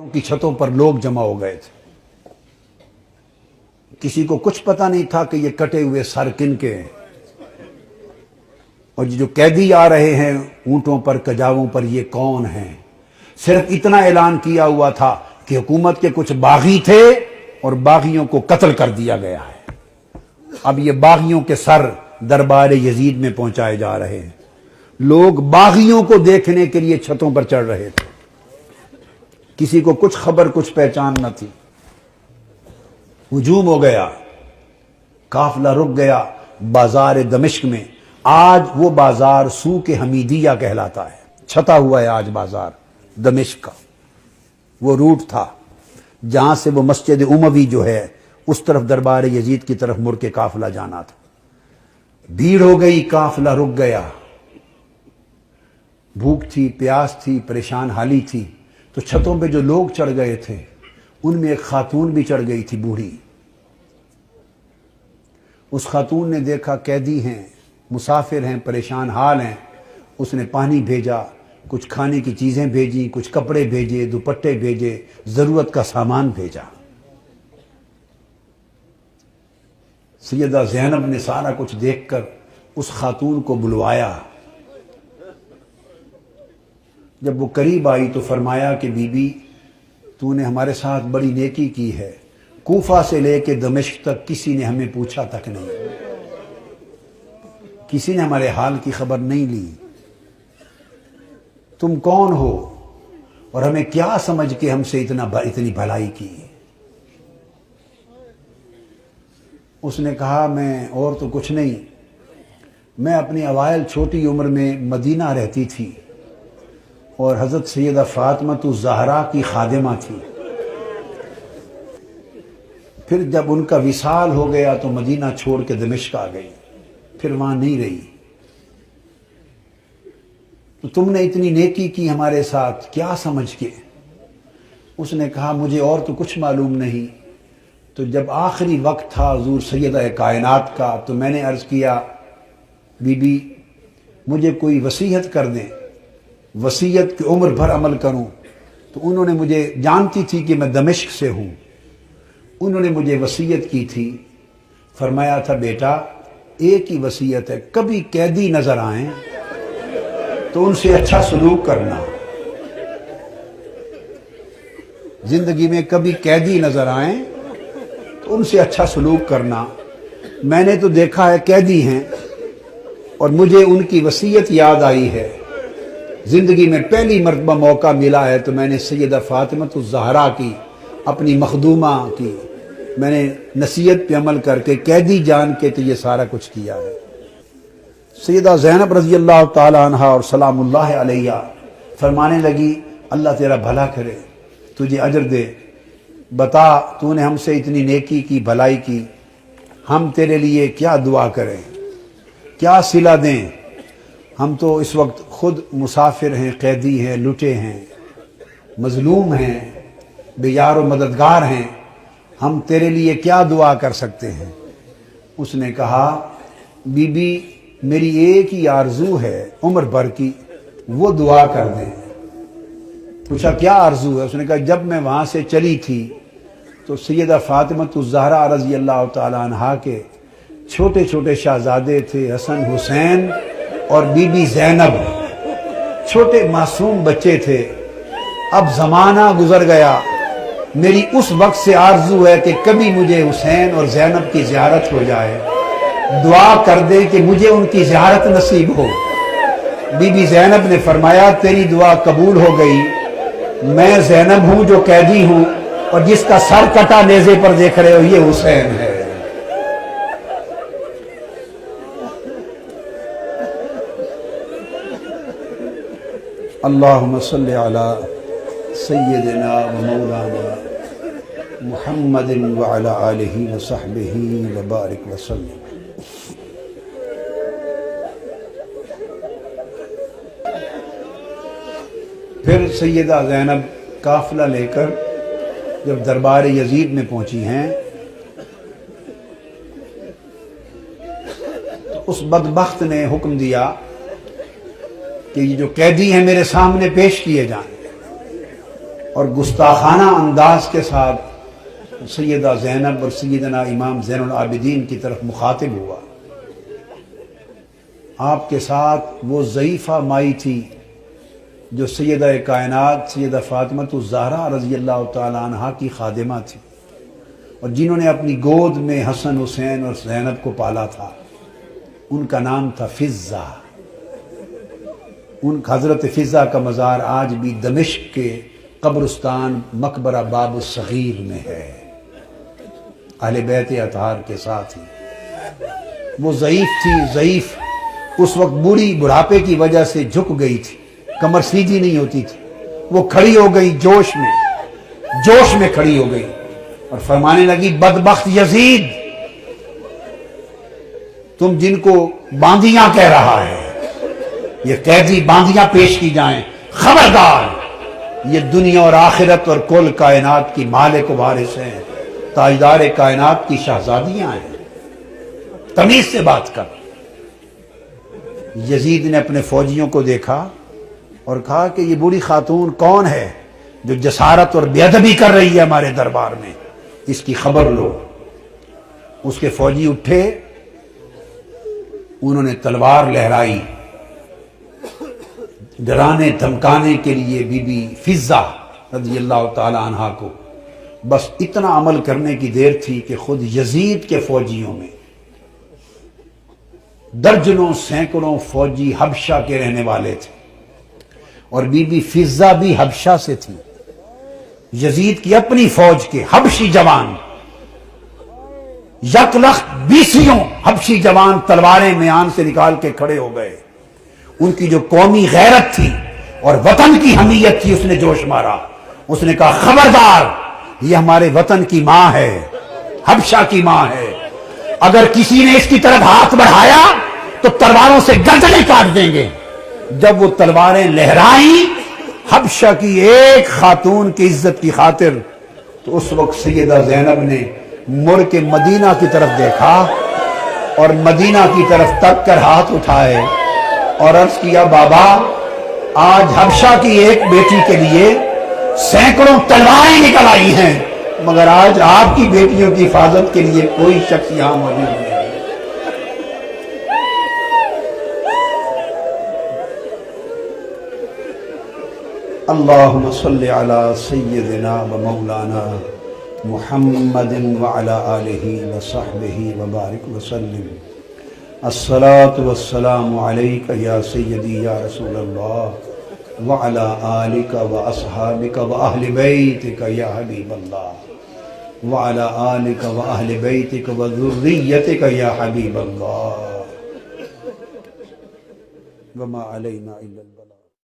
की छतों पर लोग जमा हो गए थे। किसी को कुछ पता नहीं था कि ये कटे हुए सर किन के हैं, और जो कैदी आ रहे हैं ऊंटों पर कजावों पर, ये कौन हैं। सिर्फ इतना ऐलान किया हुआ था कि हुकूमत के कुछ बागी थे और बागियों को कत्ल कर दिया गया है। अब ये बागियों के सर दरबार यजीद में पहुंचाए जा रहे हैं। लोग बागियों को देखने के लिए छतों पर चढ़ रहे थे। किसी को कुछ खबर कुछ पहचान न थी। हुजूम हो गया, काफिला रुक गया बाजार दमिश्क में। आज वो बाजार सूक हमीदिया कहलाता है। छता हुआ है आज बाजार दमिश्क का। वो रूट था जहां से वो मस्जिद उमवी जो है उस तरफ दरबार यजीद की तरफ मुड़ के काफिला जाना था। भीड़ हो गई, काफिला रुक गया। भूख थी, प्यास थी, परेशान हाली थी। तो छतों पे जो लोग चढ़ गए थे उनमें एक खातून भी चढ़ गई थी, बूढ़ी। उस खातून ने देखा कैदी हैं, मुसाफिर हैं, परेशान हाल हैं। उसने पानी भेजा, कुछ खाने की चीजें भेजी, कुछ कपड़े भेजे, दुपट्टे भेजे, जरूरत का सामान भेजा। सैयदा ज़ैनब ने सारा कुछ देखकर उस खातून को बुलवाया। जब वो करीब आई तो फरमाया कि बीबी, तूने हमारे साथ बड़ी नेकी की है। कूफा से लेके दमिश्क तक किसी ने हमें पूछा तक नहीं, किसी ने हमारे हाल की खबर नहीं ली। तुम कौन हो और हमें क्या समझ के हमसे इतनी भलाई की। उसने कहा, मैं और तो कुछ नहीं, मैं अपनी अवाइल छोटी उम्र में मदीना रहती थी और हज़रत सैयदा फातिमा ज़हरा की खादिमा थी। फिर जब उनका विसाल हो गया तो मदीना छोड़ के दमिश्क आ गई, फिर वहां नहीं रही। तो तुमने इतनी नेकी की हमारे साथ, क्या समझ के। उसने कहा, मुझे और तो कुछ मालूम नहीं। तो जब आखिरी वक्त था हुजूर सैयदा कायनात का, तो मैंने अर्ज किया, बीबी मुझे कोई वसीयत कर दें, वसीयत की उम्र भर अमल करूं। तो उन्होंने मुझे, जानती थी कि मैं दमिश्क से हूं, उन्होंने मुझे वसीयत की थी। फरमाया था, बेटा एक ही वसीयत है, कभी कैदी नजर आए तो उनसे अच्छा सलूक करना। जिंदगी में कभी कैदी नजर आए तो उनसे अच्छा सलूक करना। मैंने तो देखा है कैदी हैं और मुझे उनकी वसीयत याद आई है। जिंदगी में पहली मर्तबा मौका मिला है तो मैंने सैयदा फातिमा ज़हरा की, अपनी मखदूमा की, मैंने नसीहत पे अमल करके कैदी जान के तो ये सारा कुछ किया है। सैयदा ज़ैनब रज़ी अल्लाह ताला अन्हा और सलामुल्लाह अलैहा फरमाने लगी, अल्लाह तेरा भला करे, तुझे अजर दे। बता, तूने हमसे इतनी नेकी की, भलाई की, हम तेरे लिए क्या दुआ करें, क्या सिला दें। हम तो इस वक्त खुद मुसाफिर हैं, कैदी हैं, लुटे हैं, मजलूम हैं, बेयार व मददगार हैं, हम तेरे लिए क्या दुआ कर सकते हैं। उसने कहा, बीबी मेरी एक ही आरजू है उम्र भर की, वो दुआ कर दें। पूछा, क्या आरजू है। उसने कहा, जब मैं वहां से चली थी तो सैयदा फातिमा ज़हरा रज़ी अल्लाह ताला अन्हा के छोटे छोटे शहजादे थे, हसन हुसैन और बीबी ज़ैनब, छोटे मासूम बच्चे थे। अब जमाना गुजर गया, मेरी उस वक्त से आरजू है कि कभी मुझे हुसैन और ज़ैनब की ज़ियारत हो जाए, दुआ कर दे कि मुझे उनकी ज़ियारत नसीब हो। बीबी ज़ैनब ने फरमाया, तेरी दुआ कबूल हो गई। मैं ज़ैनब हूं जो कैदी हूं और जिसका सर कटा नेज़े पर देख रहे हो ये हुसैन है। अल्लाहुम्मा सल्ली अला सय्यिदिना व मौलाना मुहम्मदिन व अला आलिहि व सहबिहि व बारिक व सल्लिम। फिर सैयदा ज़ैनब काफिला लेकर जब दरबार यजीद में पहुंची हैं तो उस बदबख्त ने हुक्म दिया कि ये जो कैदी हैं मेरे सामने पेश किए जाएं। اور گستاخانہ انداز کے ساتھ سیدہ زینب اور سیدنا امام زین العابدین کی طرف مخاطب ہوا۔ آپ کے ساتھ وہ ضعیفہ مائی تھی جو سیدہ کائنات سیدہ فاطمہ الزہرا رضی اللہ تعالی عنہا کی خادمہ تھی، اور جنہوں نے اپنی گود میں حسن حسین اور زینب کو پالا تھا۔ ان کا نام تھا فضہ۔ ان حضرت فضہ کا مزار آج بھی دمشق کے قبرستان مقبرہ باب الصغیر میں ہے، اہل بیت اطہار کے ساتھ ہی۔ وہ ضعیف تھی، ضعیف، اس وقت بوڑھی بڑھاپے کی وجہ سے جھک گئی تھی، کمر سیدھی نہیں ہوتی تھی۔ وہ کھڑی ہو گئی جوش میں کھڑی ہو گئی اور فرمانے لگی، بدبخت یزید، تم جن کو باندیاں کہہ رہا ہے، یہ قیدی باندیاں پیش کی جائیں، خبردار، یہ دنیا اور آخرت اور کل کائنات کی مالک و وارث ہیں، تاجدار کائنات کی شہزادیاں ہیں، تمیز سے بات کر۔ یزید نے اپنے فوجیوں کو دیکھا اور کہا کہ یہ بوڑھی خاتون کون ہے جو جسارت اور بے ادبی کر رہی ہے ہمارے دربار میں، اس کی خبر لو۔ اس کے فوجی اٹھے، انہوں نے تلوار لہرائی، ڈرانے دھمکانے کے لیے بی بی فضہ رضی اللہ تعالی عنہا کو۔ بس اتنا عمل کرنے کی دیر تھی کہ خود یزید کے فوجیوں میں درجنوں سینکڑوں فوجی حبشہ کے رہنے والے تھے، اور بی بی فضہ بھی حبشہ سے تھی۔ یزید کی اپنی فوج کے حبشی جوان، یک لخت 20 حبشی جوان تلواریں میان سے نکال کے کھڑے ہو گئے۔ ان کی جو قومی غیرت تھی اور وطن کی حمیت تھی، اس نے جوش مارا۔ اس نے کہا، خبردار، یہ ہمارے وطن کی ماں ہے، حبشہ کی ماں ہے، اگر کسی نے اس کی طرف ہاتھ بڑھایا تو تلواروں سے گردنیں کاٹ دیں گے۔ جب وہ تلواریں لہرائیں حبشہ کی ایک خاتون کی عزت کی خاطر، تو اس وقت سیدہ زینب نے مڑ کے مدینہ کی طرف دیکھا اور مدینہ کی طرف تک کر ہاتھ اٹھائے اور عرض کیا، بابا، آج حبشہ کی ایک بیٹی کے لیے سینکڑوں تلواریں نکل آئی ہیں، مگر آج آپ کی بیٹیوں کی حفاظت کے لیے کوئی شخص یہاں موجود نہیں ہے۔ اللہم صلی علی سیدنا و مولانا محمد وعلی آلہ وصحبہ وبارک وسلم۔ الصلاة والسلام علیکہ یا سیدی یا رسول اللہ وعلی آلکہ و اصحابکہ و اہل بیتکہ یا حبیب اللہ وعلی آلکہ و اہل بیتکہ و ذریتکہ یا حبیب اللہ وما علینا الا اللہ۔